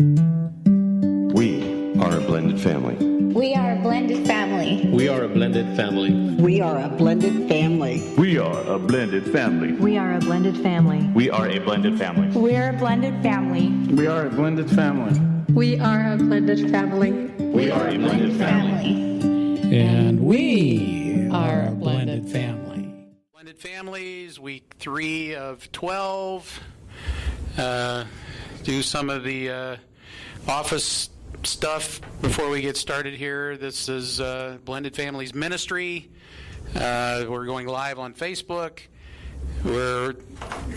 We are a blended family. We are a blended family. We are a blended family. We are a blended family. We are a blended family. We are a blended family. We are a blended family. We're a blended family. We are a blended family. We are a blended family. We are a blended family. And we are a blended family. Blended Families, week 3 of 12. Do some of the office stuff before we get started here. This is Blended Families Ministry. We're going live on Facebook. We're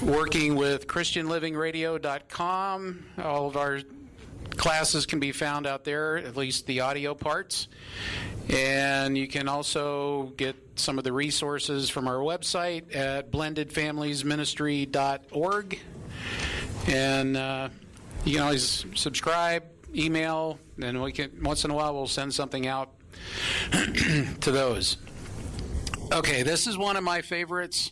working with ChristianLivingRadio.com. All of our classes can be found out there, at least the audio parts. And you can also get some of the resources from our website at blendedfamiliesministry.org. And you can always subscribe, email, and we can once in a while we'll send something out to those. Okay, this is one of my favorites.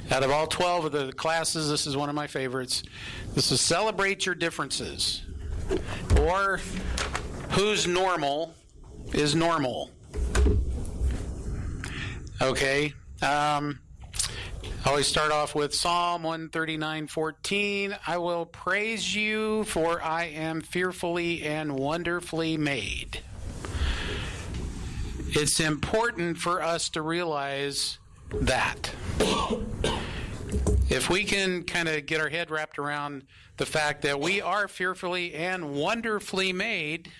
Out of all 12 of the classes, this is one of my favorites. This is Celebrate Your Differences, or Who's Normal is Normal. Okay. I always start off with Psalm 139:14. I will praise you, for I am fearfully and wonderfully made. It's important for us to realize that. If we can kind of get our head wrapped around the fact that we are fearfully and wonderfully made,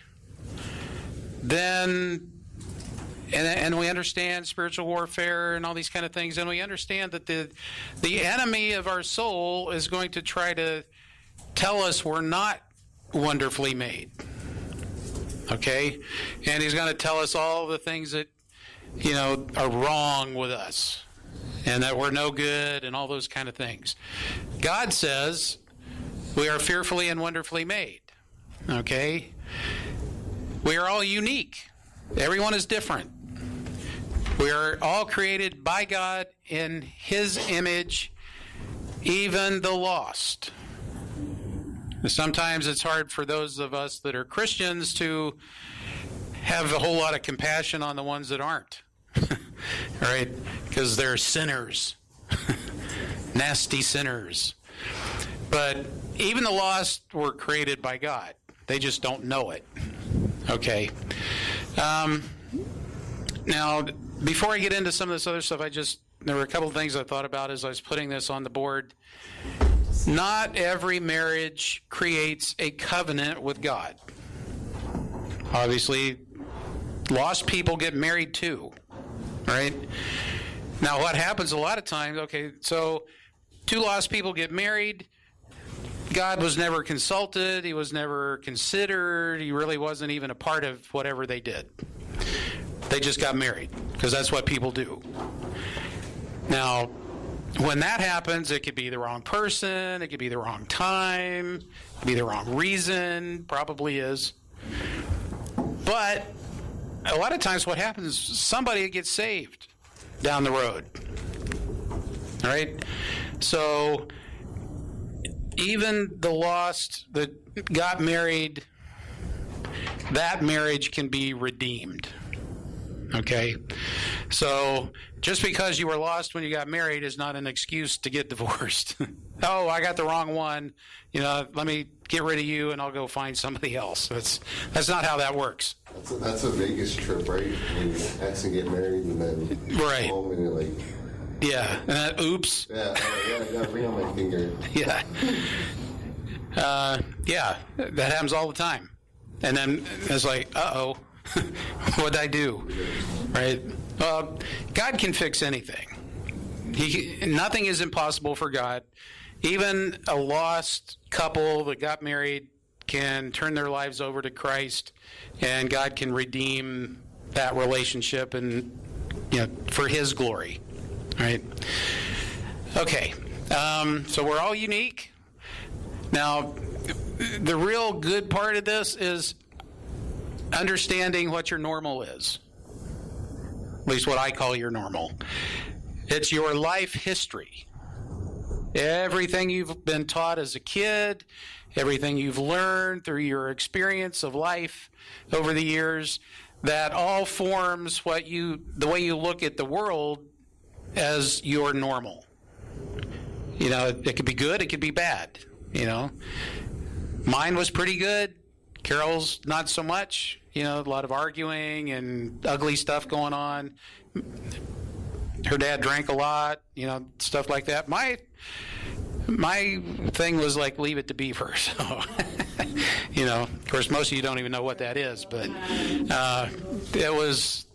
then and we understand spiritual warfare and all these kind of things, and we understand that the enemy of our soul is going to try to tell us we're not wonderfully made. Okay? And he's going to tell us all the things that, are wrong with us, and that we're no good, and all those kind of things. God says we are fearfully and wonderfully made. Okay? We are all unique. Everyone is different. We are all created by God in His image, even the lost. Sometimes it's hard for those of us that are Christians to have a whole lot of compassion on the ones that aren't. Right? Because they're sinners. Nasty sinners. But even the lost were created by God. They just don't know it. Okay. Now, before I get into some of this other stuff, there were a couple of things I thought about as I was putting this on the board. Not every marriage creates a covenant with God. Obviously, lost people get married too, right? Now, what happens a lot of times, okay, so 2 lost people get married. God was never consulted. He was never considered. He really wasn't even a part of whatever they did. They just got married because that's what people do. Now, when that happens, it could be the wrong person. It could be the wrong time. It could be the wrong reason. Probably is. But a lot of times what happens is somebody gets saved down the road. All right? So even the lost that got married, that marriage can be redeemed. Okay? So just because you were lost when you got married is not an excuse to get divorced. Oh, I got the wrong one. Let me get rid of you and I'll go find somebody else. That's not how that works. That's a Vegas trip, right? When you accidentally get married and then right. Home and you're like, yeah, and that oops. Yeah, ring on my finger. Yeah. Yeah, that happens all the time. And then it's like, uh-oh, what'd I do? Right? Well, God can fix anything. Nothing is impossible for God. Even a lost couple that got married can turn their lives over to Christ, and God can redeem that relationship and for His glory. Right? Okay. So we're all unique. Now, the real good part of this is understanding what your normal is. At least what I call your normal. It's your life history. Everything you've been taught as a kid, everything you've learned through your experience of life over the years, that all forms the way you look at the world as your normal. It could be good, it could be bad. Mine was pretty good. Carol's not so much. A lot of arguing and ugly stuff going on. Her dad drank a lot, stuff like that. My thing was like, leave it to Beaver. So, of course, most of you don't even know what that is, but it was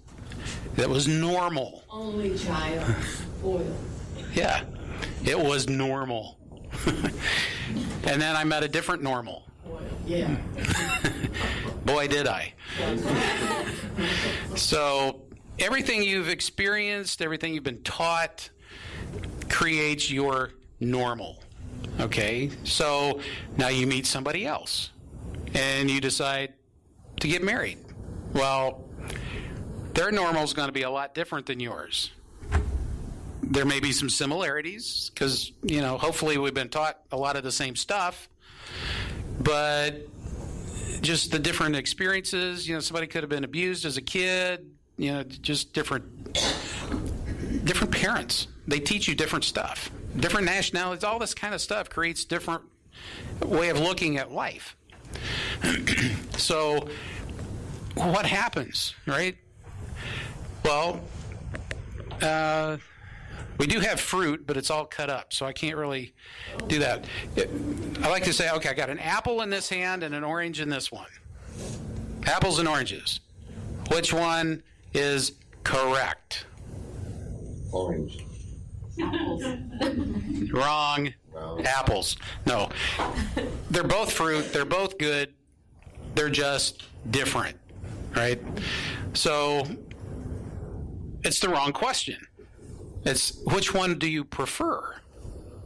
normal. Only child. Oil. Yeah, it was normal. And then I met a different normal. Oil. Yeah. Boy, did I. So everything you've experienced, everything you've been taught creates your normal. Okay? So now you meet somebody else and you decide to get married. Well, their normal is going to be a lot different than yours. There may be some similarities because, hopefully we've been taught a lot of the same stuff, but just the different experiences. Somebody could have been abused as a kid, just different parents. They teach you different stuff, different nationalities, all this kind of stuff creates different way of looking at life. So what happens, right? Well, we do have fruit, but it's all cut up, so I can't really do that. I like to say, okay, I got an apple in this hand and an orange in this one. Apples and oranges. Which one is correct? Orange. Wrong. No. Apples. No. They're both fruit. They're both good. They're just different, right? So it's the wrong question. It's which one do you prefer?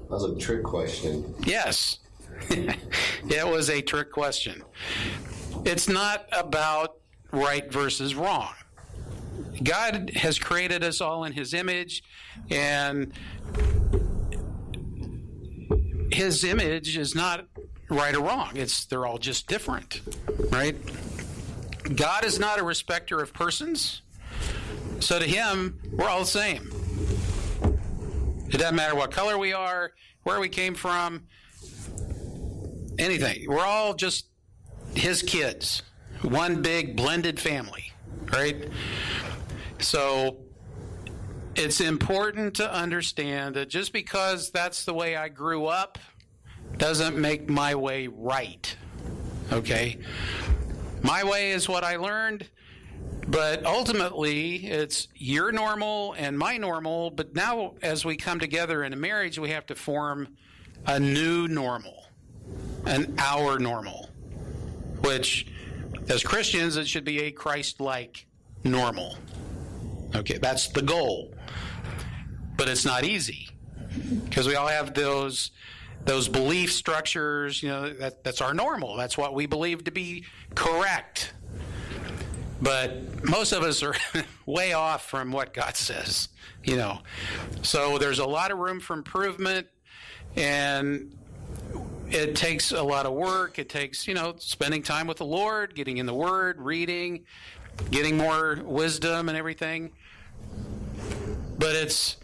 That was a trick question. Yes. It was a trick question. It's not about right versus wrong. God has created us all in His image, and His image is not right or wrong. They're all just different, right? God is not a respecter of persons, so to Him, we're all the same. It doesn't matter what color we are, where we came from, anything. We're all just His kids. One big blended family, right? So it's important to understand that just because that's the way I grew up doesn't make my way right, okay? My way is what I learned, but ultimately it's your normal and my normal, but now as we come together in a marriage, we have to form a new normal, our normal, which as Christians, it should be a Christ-like normal. Okay, that's the goal. But it's not easy because we all have those belief structures, that's our normal. That's what we believe to be correct. But most of us are way off from what God says, So there's a lot of room for improvement, and it takes a lot of work. It takes, spending time with the Lord, getting in the Word, reading, getting more wisdom and everything. But it's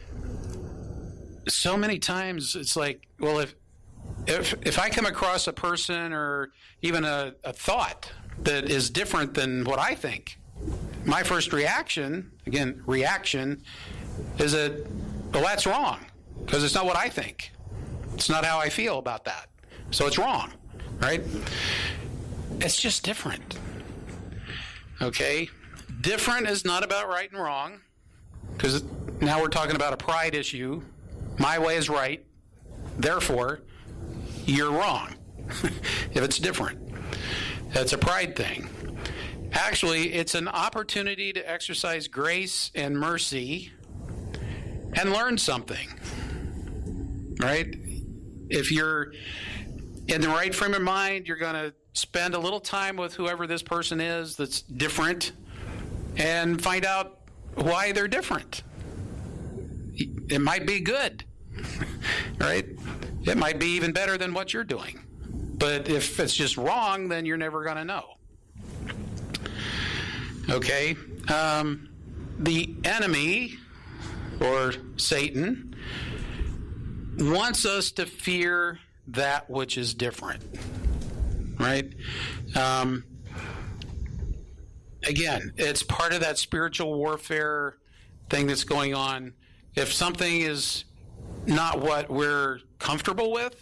so many times it's like, well, if I come across a person or even a thought that is different than what I think, my first reaction is that, well, that's wrong because it's not what I think. It's not how I feel about that. So it's wrong, right? It's just different. Okay? Different is not about right and wrong, because now we're talking about a pride issue. My way is right, therefore, you're wrong if it's different. That's a pride thing. Actually, it's an opportunity to exercise grace and mercy and learn something, right? If you're in the right frame of mind, you're going to spend a little time with whoever this person is that's different and find out why they're different. It might be good. right? It might be even better than what you're doing. But if it's just wrong, then you're never going to know. Okay? The enemy, or Satan, wants us to fear that which is different, right? Again, it's part of that spiritual warfare thing that's going on. If something is not what we're comfortable with,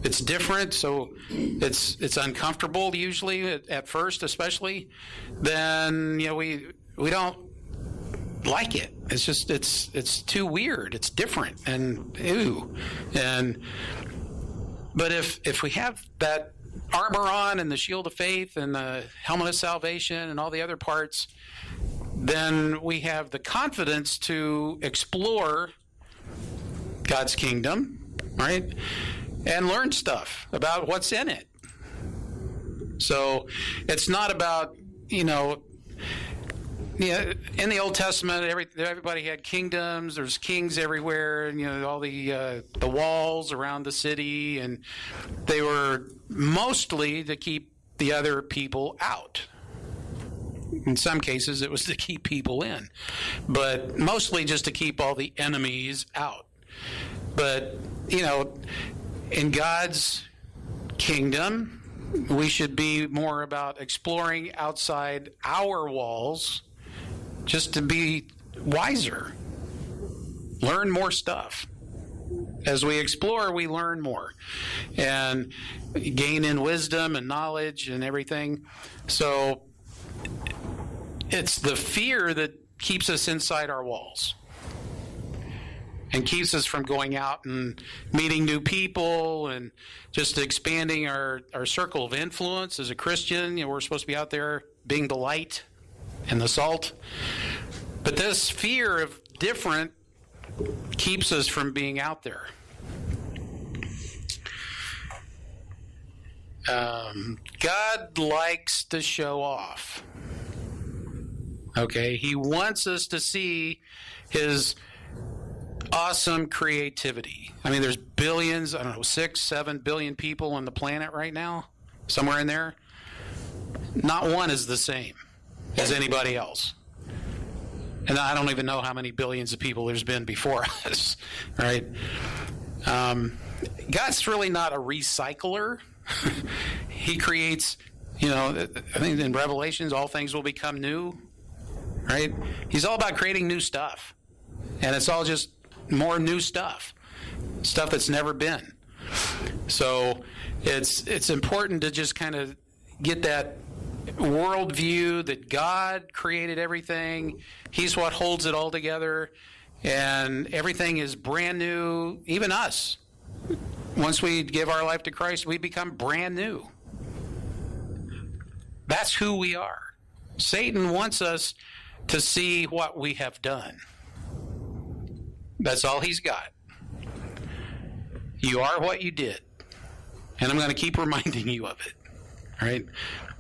it's different, so it's uncomfortable usually at first, especially. Then we don't like it. It's just it's too weird. It's different and ew. But if we have that armor on and the shield of faith and the helmet of salvation and all the other parts, then we have the confidence to explore God's kingdom, right? And learn stuff about what's in it. So it's not about, in the Old Testament, everybody had kingdoms. There's kings everywhere, and all the walls around the city, and they were mostly to keep the other people out. In some cases, it was to keep people in, but mostly just to keep all the enemies out. But in God's kingdom, we should be more about exploring outside our walls just to be wiser, learn more stuff. As we explore, we learn more and gain in wisdom and knowledge and everything. So it's the fear that keeps us inside our walls and keeps us from going out and meeting new people and just expanding our circle of influence as a Christian. We're supposed to be out there being the light and the salt. But this fear of different keeps us from being out there. God likes to show off. Okay, he wants us to see his awesome creativity. I mean, there's billions, 6, 7 billion people on the planet right now, somewhere in there. Not one is the same as anybody else. And I don't even know how many billions of people there's been before us, right? God's really not a recycler. He creates, I think in Revelations, all things will become new, right? He's all about creating new stuff. And it's all just more new stuff that's never been. So it's important to just kind of get that worldview that God created everything. He's what holds it all together, and everything is brand new. Even us, once we give our life to Christ, we become brand new. That's who we are. Satan wants us to see what we have done. That's all he's got. You are what you did. And I'm going to keep reminding you of it. All right?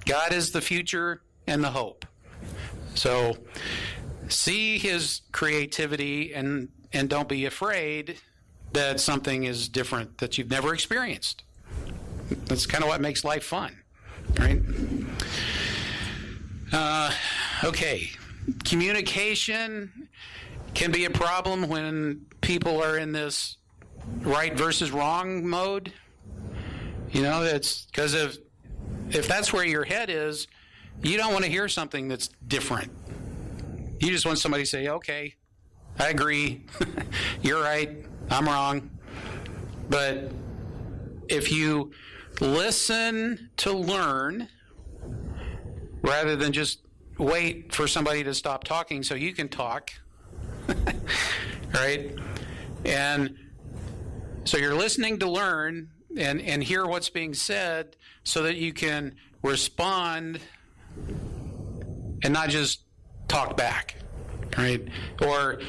God is the future and the hope. So see his creativity and don't be afraid that something is different that you've never experienced. That's kind of what makes life fun. Right? Okay. Communication can be a problem when people are in this right versus wrong mode. It's because if that's where your head is, you don't want to hear something that's different. You just want somebody to say, okay, I agree. You're right. I'm wrong. But if you listen to learn rather than just wait for somebody to stop talking so you can talk, right? And so you're listening to learn and hear what's being said so that you can respond and not just talk back, right? Or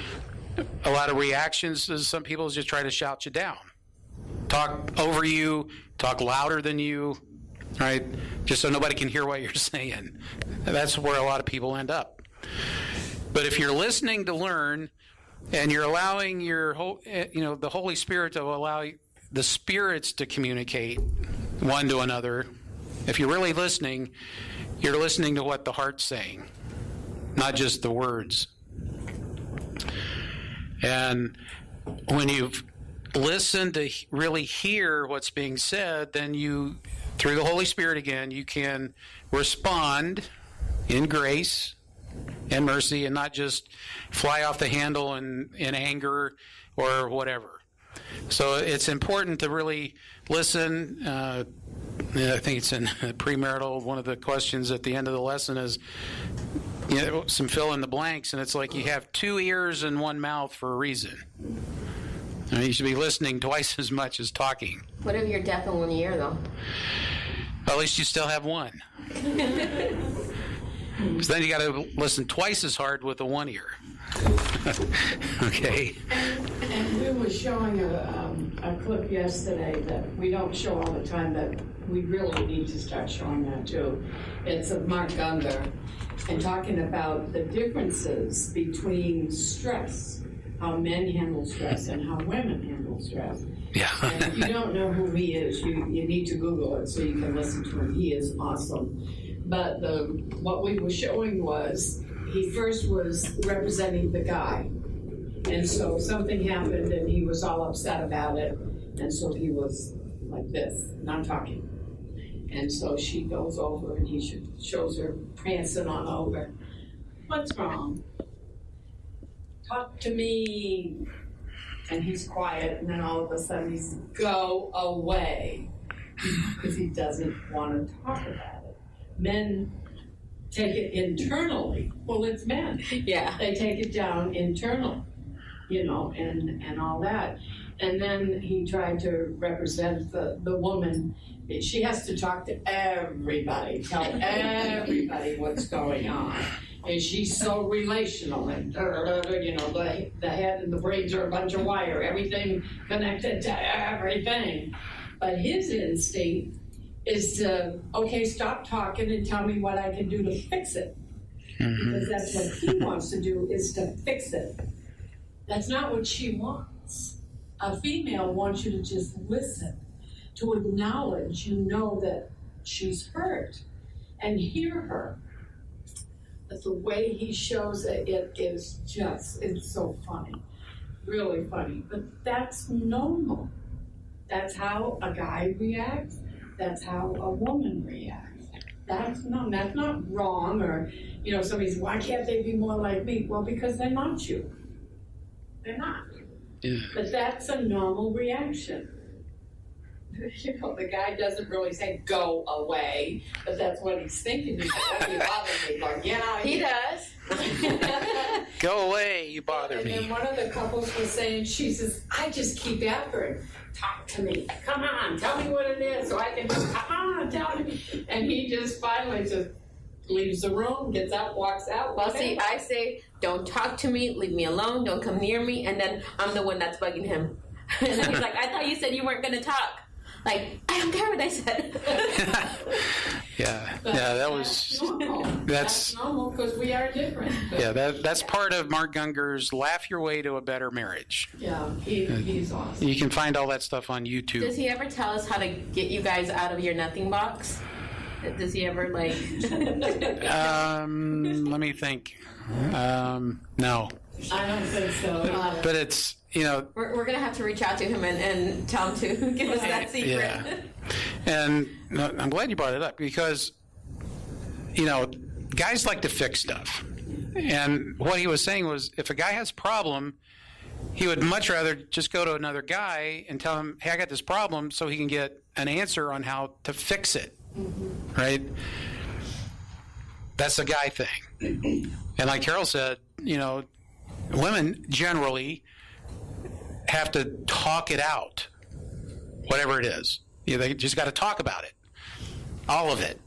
a lot of reactions is some people just try to shout you down, talk over you, talk louder than you, right? Just so nobody can hear what you're saying. That's where a lot of people end up. But if you're listening to learn and you're allowing the Holy Spirit to allow the spirits to communicate one to another. If you're really listening, you're listening to what the heart's saying, not just the words. And when you've listened to really hear what's being said, then you, through the Holy Spirit again, you can respond in grace and mercy and not just fly off the handle in anger or whatever. So it's important to really listen. I think it's in premarital. One of the questions at the end of the lesson is, some fill in the blanks, and it's like you have 2 ears and 1 mouth for a reason. You should be listening twice as much as talking. What if you're deaf in 1 ear, though? Well, at least you still have one. So then you got to listen twice as hard with the 1 ear. Okay. And we were showing a clip yesterday that we don't show all the time, but we really need to start showing that too. It's of Mark Gungor, and talking about the differences between stress, how men handle stress and how women handle stress. Yeah. And if you don't know who he is, you need to Google it so you can listen to him. He is awesome. But what we were showing was he first was representing the guy. And so something happened and he was all upset about it. And so he was like this, not talking. And so she goes over and he shows her prancing on over. What's wrong? Talk to me. And he's quiet, and then all of a sudden he's, go away. Because he doesn't want to talk about it. Men take it internally. Well, it's men. Yeah. They take it down internal, and all that. And then he tried to represent the woman. She has to talk to everybody, tell everybody what's going on. And she's so relational, and the head and the brains are a bunch of wire, everything connected to everything. But his instinct is to, okay, stop talking and tell me what I can do to fix it. Mm-hmm. Because that's what he wants to do, is to fix it. That's not what she wants. A female wants you to just listen, to acknowledge, that she's hurt, and hear her. But the way he shows it is it's so funny, really funny. But that's normal. That's how a guy reacts. That's how a woman reacts. That's not wrong. Or, somebody says, why can't they be more like me? Well, because they're not you. They're not. Yeah. But that's a normal reaction. The guy doesn't really say, go away, but that's what he's thinking. He's like, you bother me. Like, he does. Go away, you bother me. And then one of the couples was saying, she says, I just keep after him. Talk to me. Come on, tell me what it is so I can just, come on, tell me. And he just finally just leaves the room, gets out, walks out. Well, see, I say, don't talk to me, leave me alone, don't come near me, and then I'm the one that's bugging him. And then he's like, I thought you said you weren't going to talk. Like, I don't care what I said. That's normal because we are different. But that's part of Mark Gungor's Laugh Your Way to a Better Marriage. Yeah, he's awesome. You can find all that stuff on YouTube. Does he ever tell us how to get you guys out of your nothing box? Does he ever, let me think. No. I don't think so. But it's, We're going to have to reach out to him and tell him to give us that secret. Yeah. And I'm glad you brought it up because, guys like to fix stuff. And what he was saying was if a guy has a problem, he would much rather just go to another guy and tell him, hey, I got this problem, so he can get an answer on how to fix it. Mm-hmm. Right? That's a guy thing. And like Carol said, women generally have to talk it out, whatever it is. They just got to talk about it, all of it,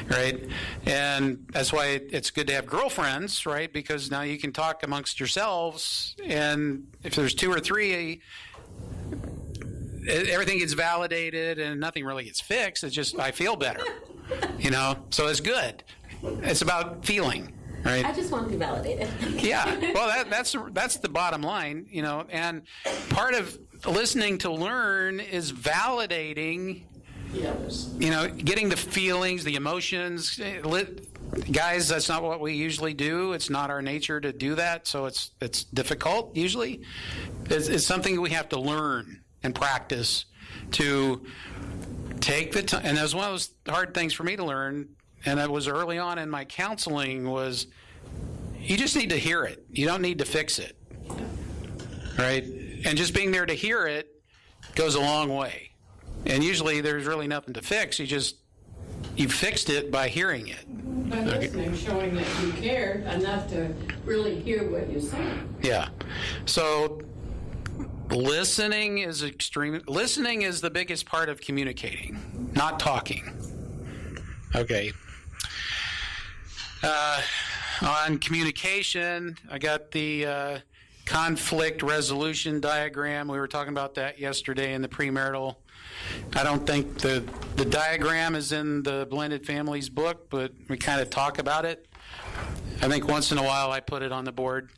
right? And that's why it's good to have girlfriends, right? Because now you can talk amongst yourselves, and if there's 2 or 3, everything gets validated and nothing really gets fixed. It's just I feel better, So it's good. It's about feeling. right? I just want to be validated. Yeah, well, that's the bottom line, and part of listening to learn is validating, The others. getting the feelings, the emotions. Guys, that's not what we usually do. It's not our nature to do that, so it's difficult usually. It's something we have to learn and practice to take the time. And that was one of those hard things for me to learn, and it was early on in my counseling, was you just need to hear it. You don't need to fix it, right? And just being there to hear it goes a long way. And usually there's really nothing to fix. You fixed it by hearing it. By listening, showing that you care enough to really hear what you say. Yeah. So listening is the biggest part of communicating, not talking. Okay. On communication, I got the conflict resolution diagram. We were talking about that yesterday in the premarital. I don't think the diagram is in the Blended Families book, but we kind of talk about it. I think once in a while I put it on the board.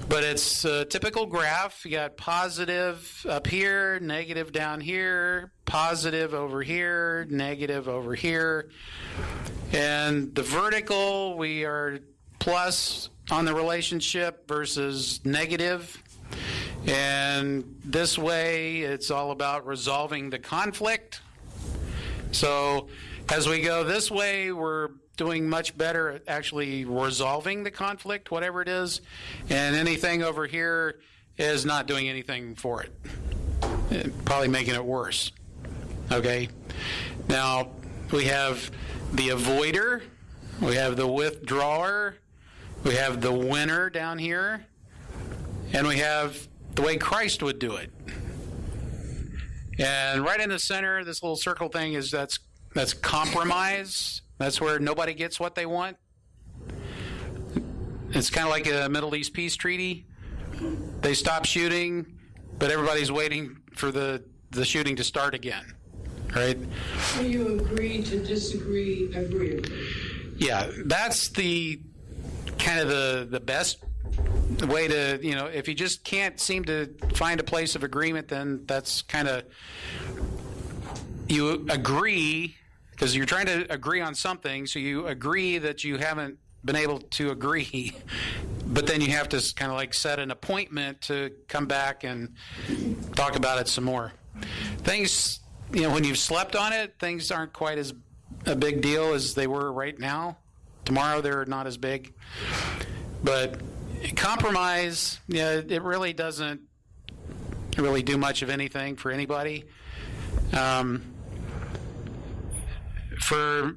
But it's a typical graph. You got positive up here, negative down here, positive over here, negative over here. And the vertical, we are plus on the relationship versus negative. And this way, it's all about resolving the conflict. So as we go this way, we're doing much better at actually resolving the conflict, whatever it is. And anything over here is not doing anything for it. Probably making it worse. Okay? Now, we have the avoider. We have the withdrawer. We have the winner down here. And we have the way Christ would do it. And right in the center, this little circle thing is that's compromise. That's where nobody gets what they want. It's kind of like a Middle East peace treaty. They stop shooting, but everybody's waiting for the shooting to start again, right? So you agree to disagree agreeably. Yeah, that's the kind of the best way to, if you just can't seem to find a place of agreement, then that's kind of, you agree, because you're trying to agree on something, so you agree that you haven't been able to agree, but then you have to kind of like set an appointment to come back and talk about it some more. Things, when you've slept on it, things aren't quite as a big deal as they were right now. Tomorrow they're not as big. But compromise, it really doesn't really do much of anything for anybody. For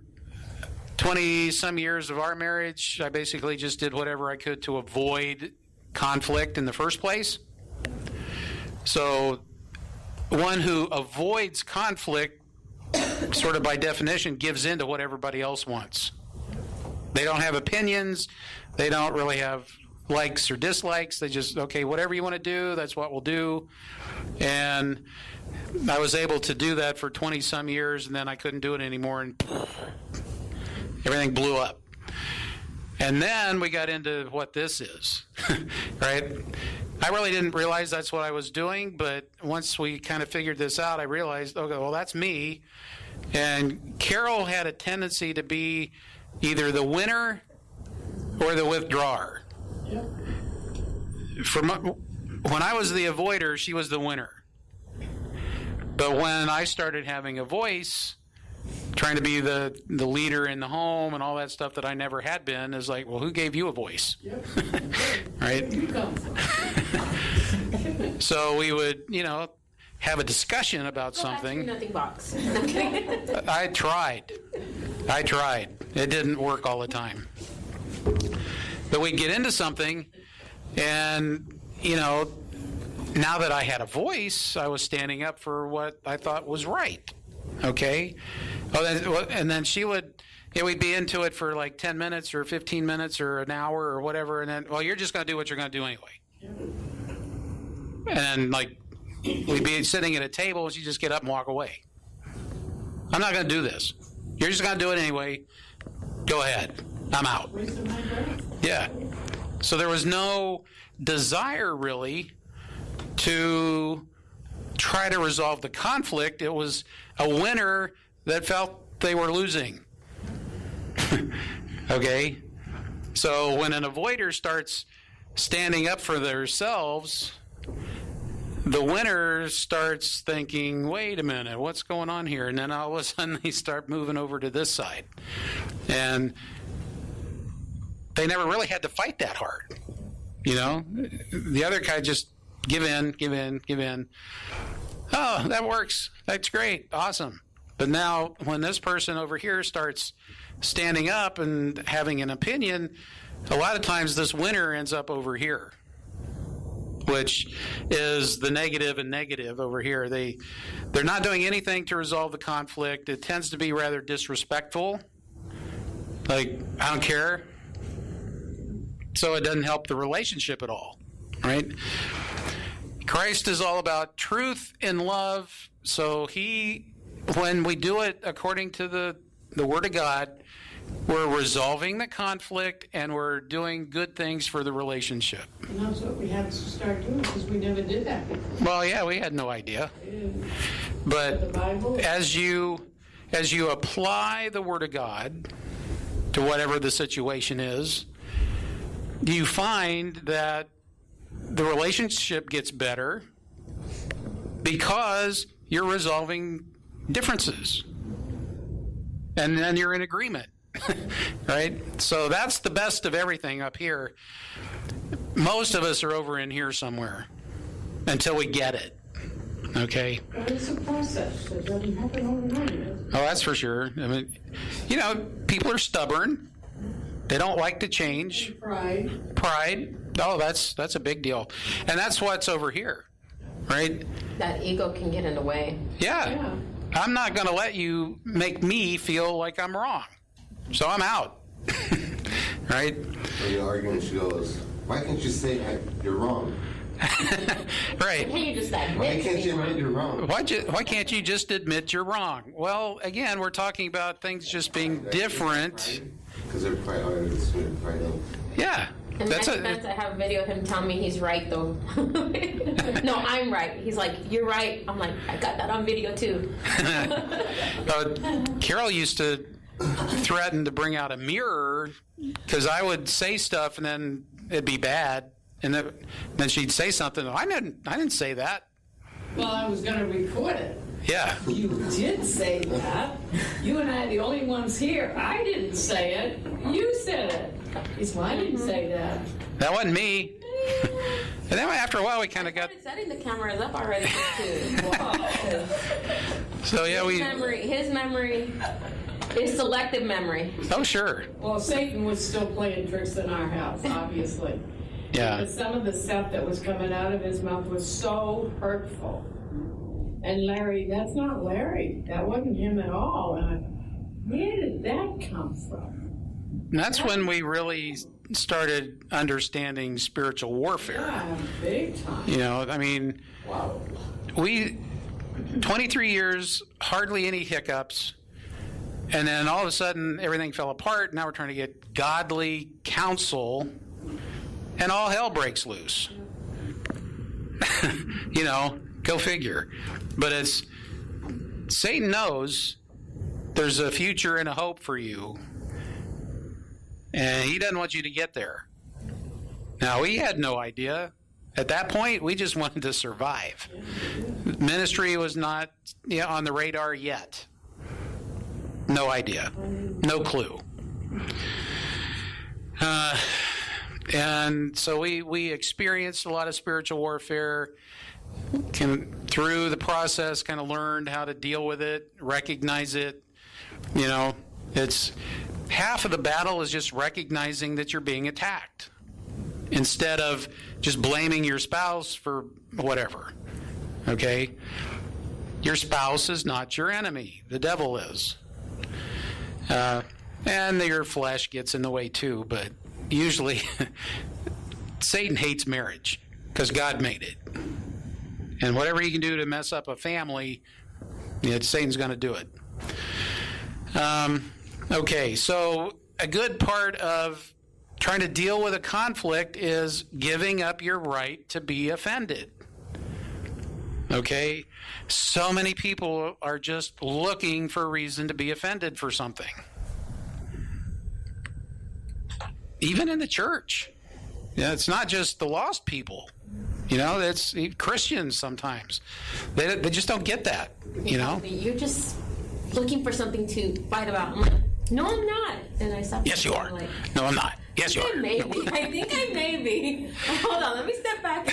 20-some years of our marriage, I basically just did whatever I could to avoid conflict in the first place. So one who avoids conflict, sort of by definition, gives in to what everybody else wants. They don't have opinions. They don't really have likes or dislikes. They just, okay, whatever you want to do, that's what we'll do. And I was able to do that for 20-some years, and then I couldn't do it anymore, and everything blew up. And then we got into what this is, right? I really didn't realize that's what I was doing, but once we kind of figured this out, I realized, okay, well, that's me. And Carol had a tendency to be either the winner or the withdrawer. Yep. When I was the avoider, she was the winner. But when I started having a voice, trying to be the leader in the home and all that stuff that I never had been, is like, well, who gave you a voice? Yep. Right? You come. So we would, have a discussion about something. Nothing box. I'm kidding. I tried. It didn't work all the time. But we'd get into something, and, now that I had a voice, I was standing up for what I thought was right. Okay? And then she would, we'd be into it for like 10 minutes or 15 minutes or an hour or whatever, and then, well, you're just going to do what you're going to do anyway. And like, we'd be sitting at a table, and she'd just get up and walk away. I'm not going to do this. You're just going to do it anyway. Go ahead. I'm out. Wasting my breath. Yeah. So there was no desire really to try to resolve the conflict. It was a winner that felt they were losing. Okay? So when an avoider starts standing up for themselves, the winner starts thinking, wait a minute, what's going on here? And then all of a sudden they start moving over to this side. And they never really had to fight that hard. You know? The other guy just give in, give in, give in. Oh, that works. That's great. Awesome. But now when this person over here starts standing up and having an opinion, a lot of times this winner ends up over here, which is the negative and negative over here. They're not doing anything to resolve the conflict. It tends to be rather disrespectful. Like, I don't care. So it doesn't help the relationship at all, right? Christ is all about truth and love. So when we do it according to the Word of God, we're resolving the conflict and we're doing good things for the relationship. And that's what we had to start doing because we never did that before. Well, yeah, we had no idea. But The Bible. as you apply the Word of God to whatever the situation is, you find that the relationship gets better because you're resolving differences. And then you're in agreement, right? So that's the best of everything up here. Most of us are over in here somewhere until we get it, okay? But it's a process. It doesn't happen overnight. Oh, that's for sure. I mean, people are stubborn. They don't like to change. Pride. Oh, that's a big deal. And that's what's over here, right? That ego can get in the way. Yeah. I'm not going to let you make me feel like I'm wrong. So I'm out. Right? When you're arguing, she goes, why can't you say you're wrong? Right. Can you just Why can't you admit you're wrong? Why can't you just admit you're wrong? Well, again, we're talking about things just being different. Because they're quite honest with pride. Yeah. And That's I have a video of him telling me he's right, though. No, I'm right. He's like, you're right. I'm like, I got that on video, too. Carol used to threaten to bring out a mirror because I would say stuff and then it'd be bad. And then she'd say something. I didn't say that. Well, I was going to record it. Yeah. You did say that. You and I are the only ones here. I didn't say it. You said it. He said, well, I didn't say that. That wasn't me. And then after a while, we kind of got. Setting the cameras up already, too. Wow. So yeah, His memory is selective memory. Oh sure. Well, Satan was still playing tricks in our house, obviously. Yeah. Because some of the stuff that was coming out of his mouth was so hurtful. And Larry, that's not Larry. That wasn't him at all. And where did that come from? And that's when we really started understanding spiritual warfare. Yeah, big time. I mean, Wow. 23 years, hardly any hiccups, and then all of a sudden everything fell apart. Now we're trying to get godly counsel, and all hell breaks loose. Go figure. But Satan knows there's a future and a hope for you, and he doesn't want you to get there. Now, we had no idea. At that point, we just wanted to survive. Ministry was not on the radar yet. No idea. No clue. And so we experienced a lot of spiritual warfare. Through the process, kind of learned how to deal with it, recognize it. It's half of the battle is just recognizing that you're being attacked instead of just blaming your spouse for whatever. Okay? Your spouse is not your enemy. The devil is. And your flesh gets in the way too, but usually Satan hates marriage because God made it. And whatever he can do to mess up a family, Satan's going to do it. Okay, so a good part of trying to deal with a conflict is giving up your right to be offended. Okay? So many people are just looking for a reason to be offended for something. Even in the church. Yeah, it's not just the lost people. It's Christians sometimes. They just don't get that, You're just looking for something to fight about. I'm like, no, I'm not. And I stop. Yes, you are. Like, no, I'm not. Yes, you are. Maybe. I think I may be. Hold on, let me step back.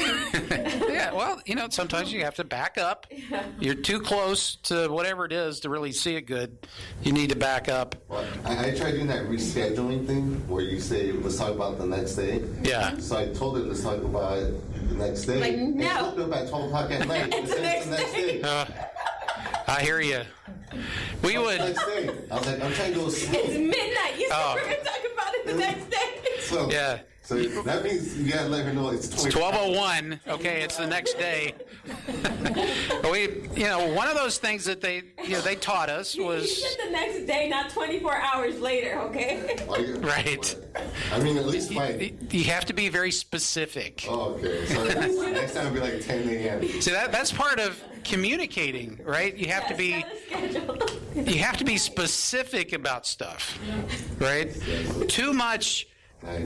Yeah, well, sometimes you have to back up. Yeah. You're too close to whatever it is to really see it good. You need to back up. Well, I tried doing that rescheduling thing where you say, let's talk about the next day. Yeah. So I told them, let's talk about it the next day. Like, no. They woke up at 12 o'clock at night. It's the next day. I hear you. We would. Next day. I was like, I'm trying to go sleep. It's midnight. You said we're going to talk about it the next day. So, yeah. So that means you gotta let her know it's 12:01. Okay, it's the next day. But one of those things that they taught us was. You said the next day, not 24 hours later. Okay. Right. I mean, at least you have to be very specific. Oh, okay. So next time it'll be like 10 a.m. See, that's part of communicating, right? You have to be. You have to be specific about stuff, right? Too much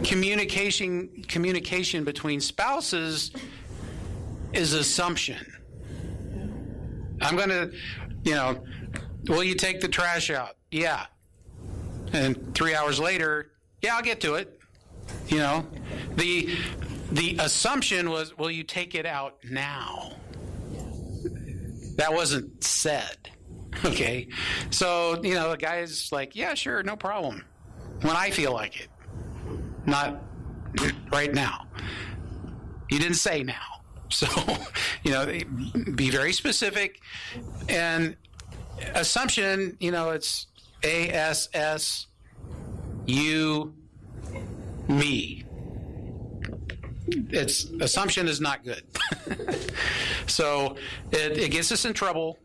communication between spouses is assumption. I'm going to, will you take the trash out? Yeah. And 3 hours later, yeah, I'll get to it. The assumption was, will you take it out now? That wasn't said. Okay. So, the guy's like, yeah, sure, no problem. When I feel like it. Not right now. You didn't say now. So, be very specific. And assumption, it's ASS, you, me. Assumption is not good. So it gets us in trouble,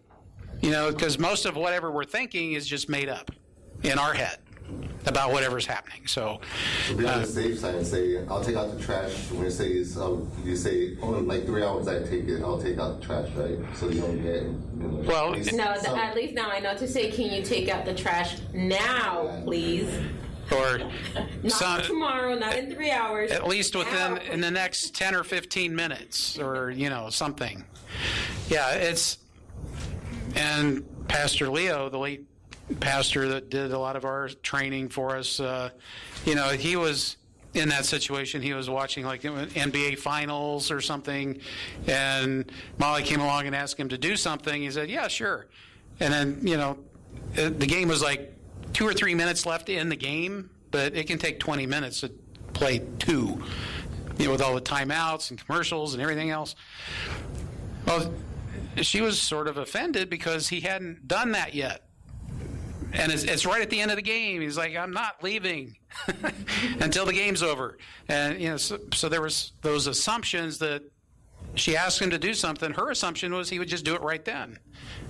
because most of whatever we're thinking is just made up in our head about whatever's happening. So be on the safe side and say, I'll take out the trash. When you say, in like 3 hours I take it, I'll take out the trash, right? So you don't get, Well, at least now I know to say, can you take out the trash now, please? Or not tomorrow, not in 3 hours. At least in the next 10 or 15 minutes, or something. Yeah, and Pastor Leo, the late pastor that did a lot of our training for us, he was in that situation. He was watching like NBA finals or something, and Molly came along and asked him to do something. He said, yeah, sure. And then, the game was like 2 or 3 minutes left in the game, but it can take 20 minutes to play two, with all the timeouts and commercials and everything else. Well, she was sort of offended because he hadn't done that yet. And it's right at the end of the game. He's like, I'm not leaving until the game's over. And, so there was those assumptions that she asked him to do something. Her assumption was he would just do it right then.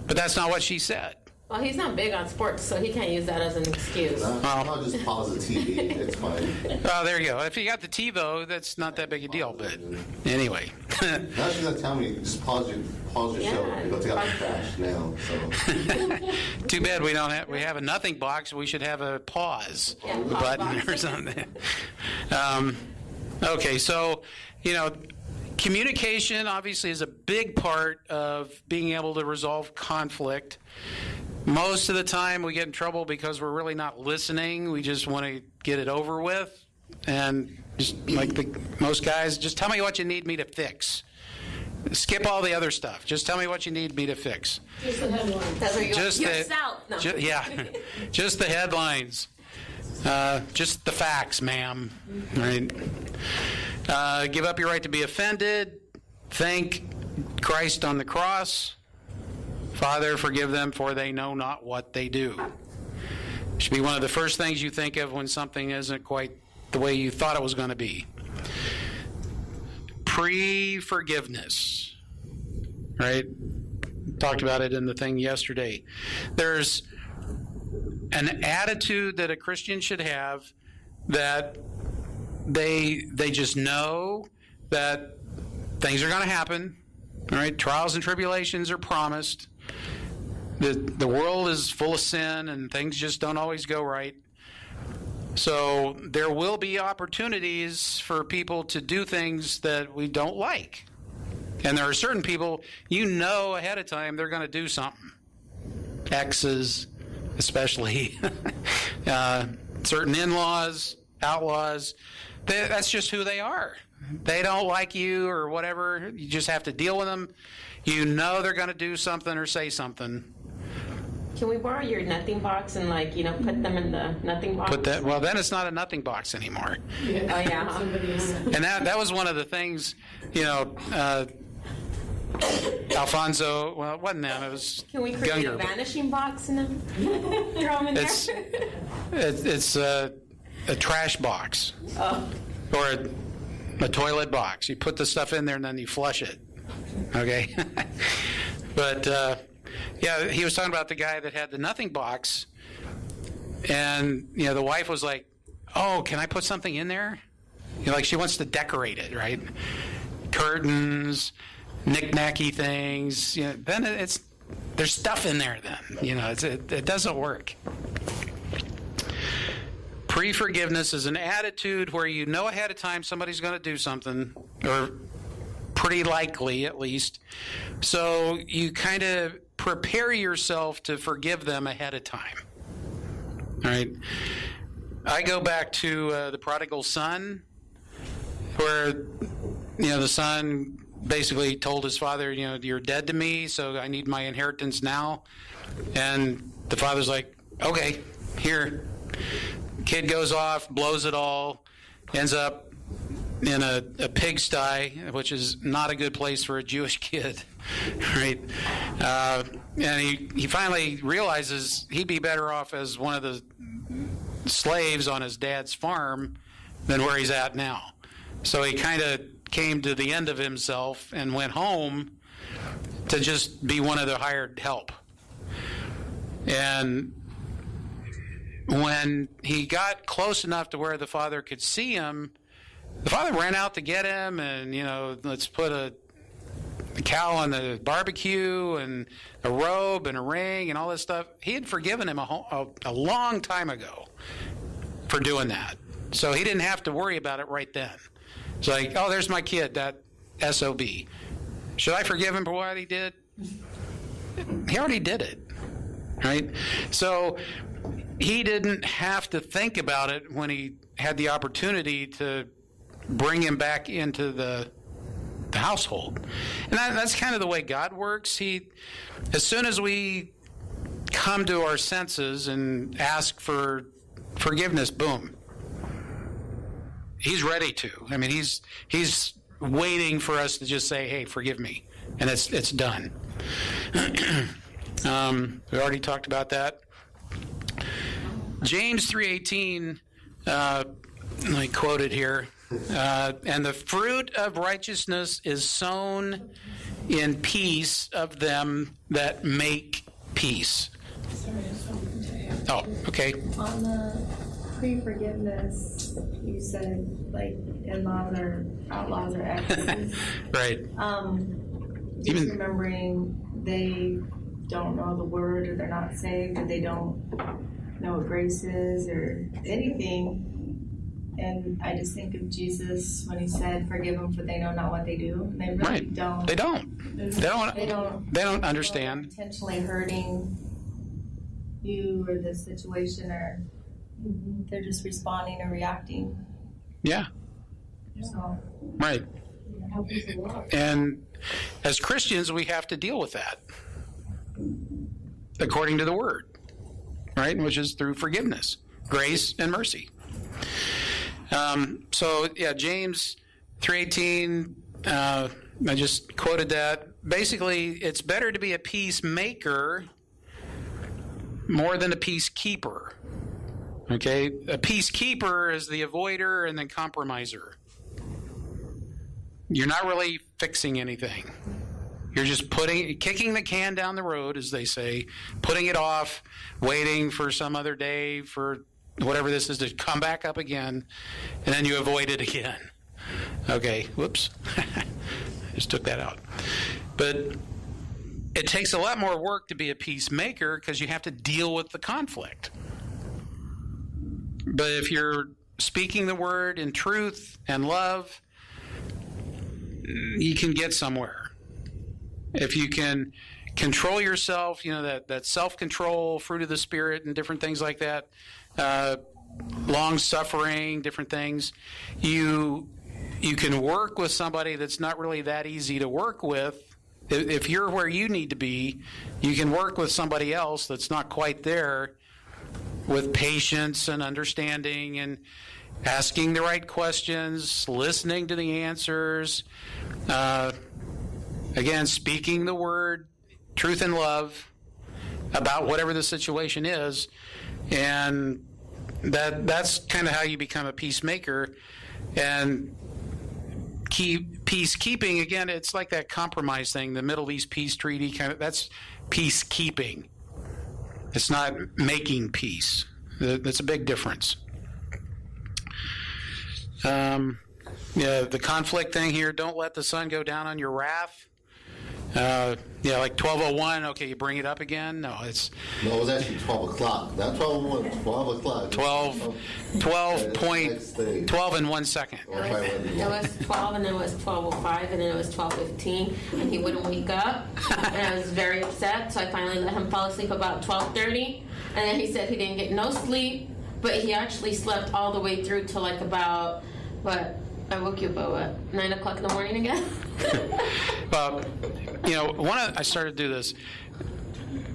But that's not what she said. Well, he's not big on sports, so he can't use that as an excuse. I'll just pause the TV. It's fine. Oh, there you go. If you got the TiVo, that's not that big a deal. But anyway. Now she's going to tell me, just pause your show and go take out the trash now. So. Too bad we have a nothing box. We should have a pause button or something. Okay, so, communication obviously is a big part of being able to resolve conflict. Most of the time we get in trouble because we're really not listening. We just want to get it over with. And just like most guys, just tell me what you need me to fix. Skip all the other stuff. Just tell me what you need me to fix. Just the headlines. That's where you're south. No. Just the headlines. Just the facts, ma'am. Right? Give up your right to be offended. Thank Christ on the cross. Father, forgive them, for they know not what they do. Should be one of the first things you think of when something isn't quite the way you thought it was going to be. Pre-forgiveness. Right? Talked about it in the thing yesterday. There's an attitude that a Christian should have, that they just know that things are going to happen. All right, trials and tribulations are promised. The world is full of sin and things just don't always go right. So there will be opportunities for people to do things that we don't like. And there are certain people, you know ahead of time they're going to do something. Exes, especially. Certain in-laws, outlaws. That's just who they are. They don't like you or whatever. You just have to deal with them. You know they're going to do something or say something. Can we borrow your nothing box and put them in the nothing box? Well, then it's not a nothing box anymore. Yeah. Oh yeah. And that was one of the things, Alfonso, well, it wasn't them, it was Can we create younger, a vanishing box and then throw them in there? It's a trash box. Oh. Or a toilet box. You put the stuff in there and then you flush it. Okay? But, yeah, he was talking about the guy that had the nothing box. And, the wife was like, oh, can I put something in there? She wants to decorate it, right? Curtains, knick-knacky things. Then there's stuff in there then. It doesn't work. Pre-forgiveness is an attitude where you know ahead of time somebody's going to do something, or pretty likely at least. So you kind of prepare yourself to forgive them ahead of time. All right. I go back to the prodigal son, where the son basically told his father, you're dead to me, so I need my inheritance now. And the father's like, okay, here. Kid goes off, blows it all, ends up in a pigsty, which is not a good place for a Jewish kid, right? And he finally realizes he'd be better off as one of the slaves on his dad's farm than where he's at now. So he kind of came to the end of himself and went home to just be one of the hired help. And when he got close enough to where the father could see him, the father ran out to get him, and let's put a cow on the barbecue and a robe and a ring and all this stuff. He had forgiven him a long time ago for doing that, so he didn't have to worry about it right then. It's like, oh, there's my kid, that SOB. Should I forgive him for what he did? He already did it, right? So he didn't have to think about it when he had the opportunity to bring him back into the household. And that's kind of the way God works. As soon as we come to our senses and ask for forgiveness, boom, he's ready to. I mean, he's waiting for us to just say, hey, forgive me. And it's done. We already talked about that. James 3:18, I quoted here, and the fruit of righteousness is sown in peace of them that make peace. Oh, okay. On the pre-forgiveness, you said in-laws or outlaws or exes. Right. Just remembering they don't know the word, or they're not saved, or they don't know what grace is or anything. And I just think of Jesus when he said, forgive them for they know not what they do. And they really don't. They don't. They don't understand. Intentionally hurting you or the situation, or they're just responding or reacting. Yeah. So. Right. And as Christians, we have to deal with that according to the Word, right? Which is through forgiveness, grace, and mercy. James 3:18, I just quoted that. Basically, it's better to be a peacemaker more than a peacekeeper. Okay? A peacekeeper is the avoider and the compromiser. You're not really fixing anything. You're just kicking the can down the road, as they say, putting it off, waiting for some other day for whatever this is to come back up again, and then you avoid it again. Okay, whoops. Just took that out. But it takes a lot more work to be a peacemaker because you have to deal with the conflict. But if you're speaking the word in truth and love, you can get somewhere. If you can control yourself, that self-control, fruit of the Spirit, and different things like that, long-suffering, different things, you can work with somebody that's not really that easy to work with. If you're where you need to be, you can work with somebody else that's not quite there with patience and understanding and asking the right questions, listening to the answers, again, speaking the word, truth and love about whatever the situation is. And that's kind of how you become a peacemaker. And peacekeeping, again, it's like that compromise thing, the Middle East peace treaty that's peacekeeping. It's not making peace. That's a big difference. The conflict thing here, don't let the sun go down on your wrath. Like 12:01, okay, you bring it up again? No, it was actually 12 o'clock. Not 12:01, 12 o'clock. 12 and 1 second. It was 12, and then it was 12:05, and then it was 12:15, and he wouldn't wake up, and I was very upset, so I finally let him fall asleep about 12:30, and then he said he didn't get no sleep, but he actually slept all the way through to like about, I woke you up at 9 o'clock in the morning again? Well, I started to do this.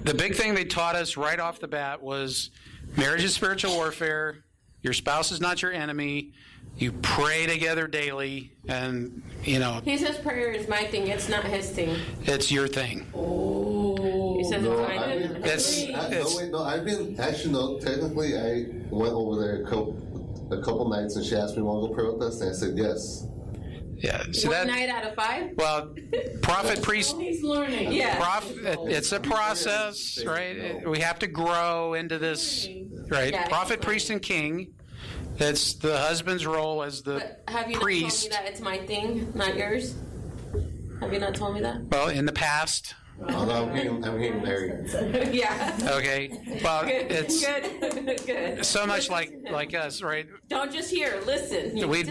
The big thing they taught us right off the bat was marriage is spiritual warfare. Your spouse is not your enemy. You pray together daily, and He says prayer is my thing. It's not his thing. It's your thing. Oh. He says it's my thing. Technically, I went over there a couple nights, and she asked me, "Want to go pray with us?" And I said yes. Yeah. So One night out of 5? Well, prophet, priest. He's learning. Yeah. It's a process, right? We have to grow into this, right? Yeah, Prophet, priest, and king. It's the husband's role as the But have you priest. not told me that it's my thing, not yours? Have you not told me that? Well, in the past. I'm getting married. Yeah. Okay. Well, Good. it's Good. so much like us, right? Don't just hear, listen. We'd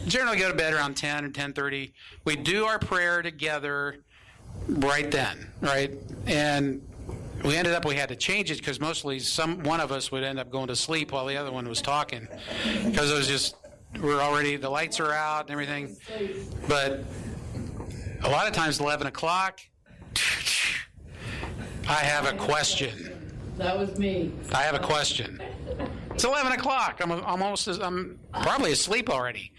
generally go to bed around 10 or 10:30. We'd do our prayer together right then, right? And we had to change it because mostly one of us would end up going to sleep while the other one was talking, because it was just the lights are out and everything. But a lot of times 11 o'clock, I have a question. That was me. I have a question. It's 11 o'clock. I'm probably asleep already.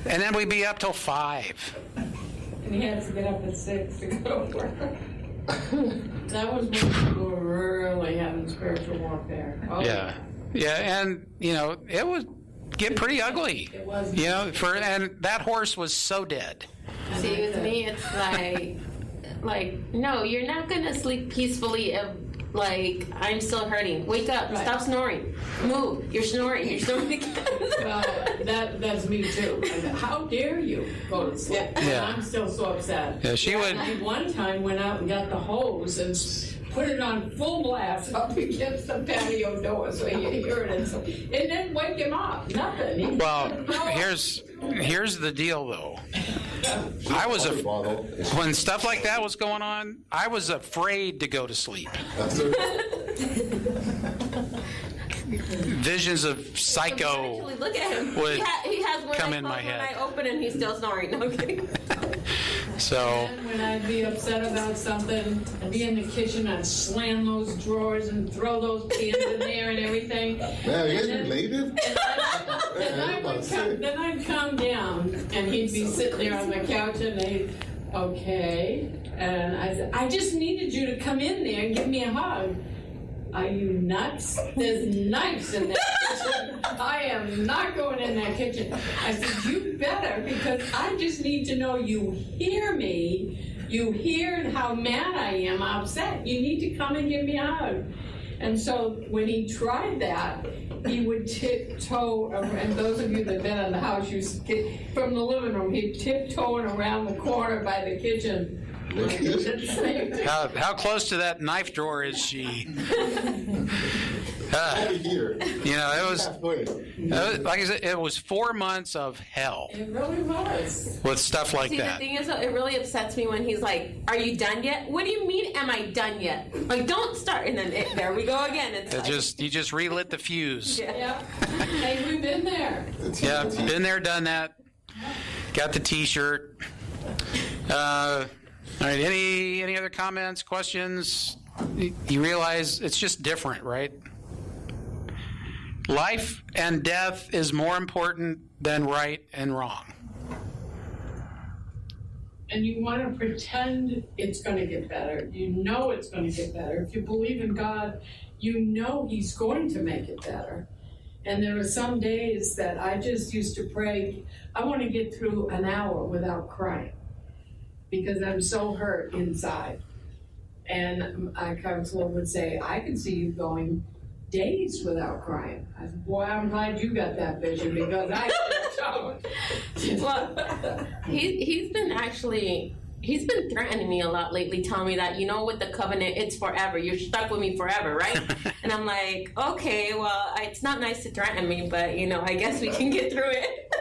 And then we'd be up till 5. And he had to get up at 6 to go to work. That was when we were really having spiritual warfare. Oh, Yeah, and it would get pretty ugly. It was. And that horse was so dead. See, with me, it's like, no, you're not gonna sleep peacefully if, I'm still hurting. Wake up, Right. Stop snoring. Move, you're snoring again. That's me too. How dare you go to sleep? Yeah. I'm still so upset. Yeah, she would. I one time went out and got the hose and put it on full blast up against the patio door so you hear it, and then wake him up. Nothing. Well, here's the deal, though. When stuff like that was going on, I was afraid to go to sleep. Visions of Psycho Actually, look at him. would He has one come eye in closed, my head. one eye open, and he's still snoring. Okay. So And when I'd be upset about something, I'd be in the kitchen, I'd slam those drawers and throw those pans in there and everything. Man, you guys related? Then I'd calm down, and he'd be sitting there on the couch, and okay. And I said, I just needed you to come in there and give me a hug. Are you nuts? There's knives in there. I am not going in that kitchen. I said, you better, because I just need to know you hear me. You hear how mad I am, upset. You need to come and give me a hug. And so when he tried that, he would tiptoe, and those of you that have been in the house, from the living room, he'd tiptoeing around the corner by the kitchen. How close to that knife drawer is she? Here. You know, it was like I said, it was 4 months of hell. It really was. With stuff like See, that. the thing is, it really upsets me when he's like, "Are you done yet? What do you mean, am I done yet? Like, don't start." And then there we go again. It's like, you just relit the fuse. Yeah. Hey, we've been there. Yeah, been there, done that. Got the T-shirt. All right. Any other comments, questions? You realize it's just different, right? Life and death is more important than right and wrong. And you want to pretend it's going to get better. You know it's going to get better. If you believe in God, you know He's going to make it better. And there are some days that I just used to pray, I want to get through an hour without crying because I'm so hurt inside. And my counselor would say, I can see you going days without crying. I said, boy, I'm glad you got that vision because I don't. Well, he's been threatening me a lot lately, telling me that, with the covenant, it's forever. You're stuck with me forever, right? And I'm like, okay, well, it's not nice to threaten me, but, I guess we can get through it.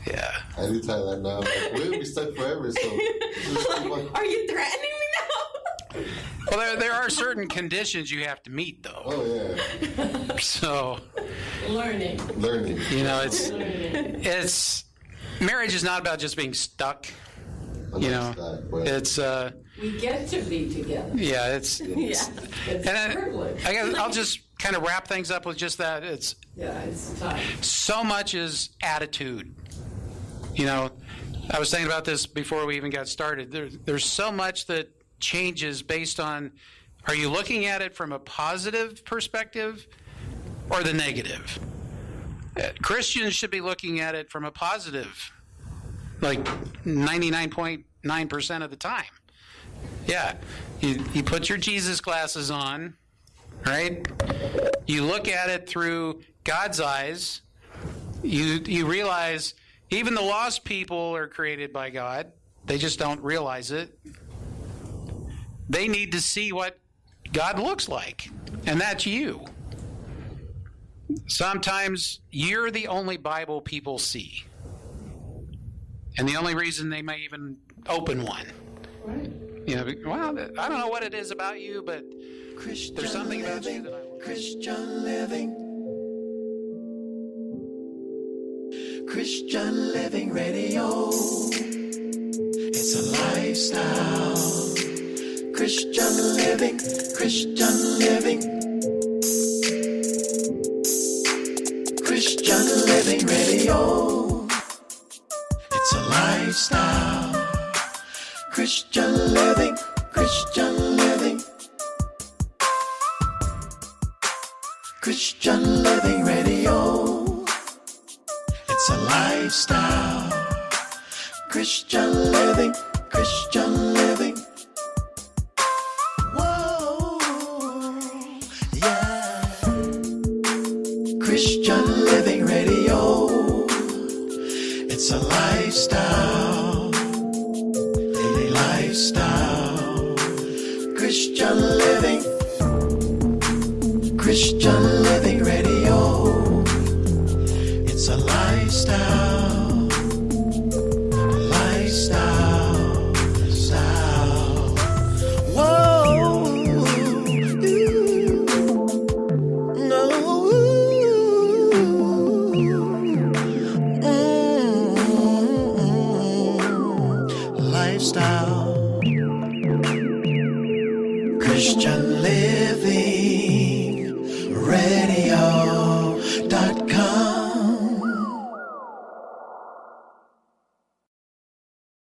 Yeah. I do tell that now. We'll be stuck forever, so. Are you threatening me now? Well, there are certain conditions you have to meet, though. Oh, yeah. So. Learning. It's marriage is not about just being stuck. It's we get to be together. Yeah, it's a privilege. I guess I'll just kind of wrap things up with just that. It's tough. So much is attitude. I was thinking about this before we even got started. There's so much that changes based on, are you looking at it from a positive perspective or the negative? Christians should be looking at it from a positive, like 99.9% of the time. Yeah, you put your Jesus glasses on, right? You look at it through God's eyes. You realize even the lost people are created by God. They just don't realize it. They need to see what God looks like, and that's you. Sometimes you're the only Bible people see, and the only reason they may even open one. Right. Well, I don't know what it is about you, but there's something about you that I like. Christian living. Christian Living Radio. It's a lifestyle. Christian living, Christian living. Christian Living Radio. It's a lifestyle. Christian living, Christian living. Christian Living Radio. It's a lifestyle. Christian living, Christian living. Whoa, yeah. Christian Living Radio. It's a lifestyle. Daily lifestyle. Christian living. Christian Living Radio. It's a lifestyle. Lifestyle. Style. Whoa. No. Lifestyle. Christian Living Radio.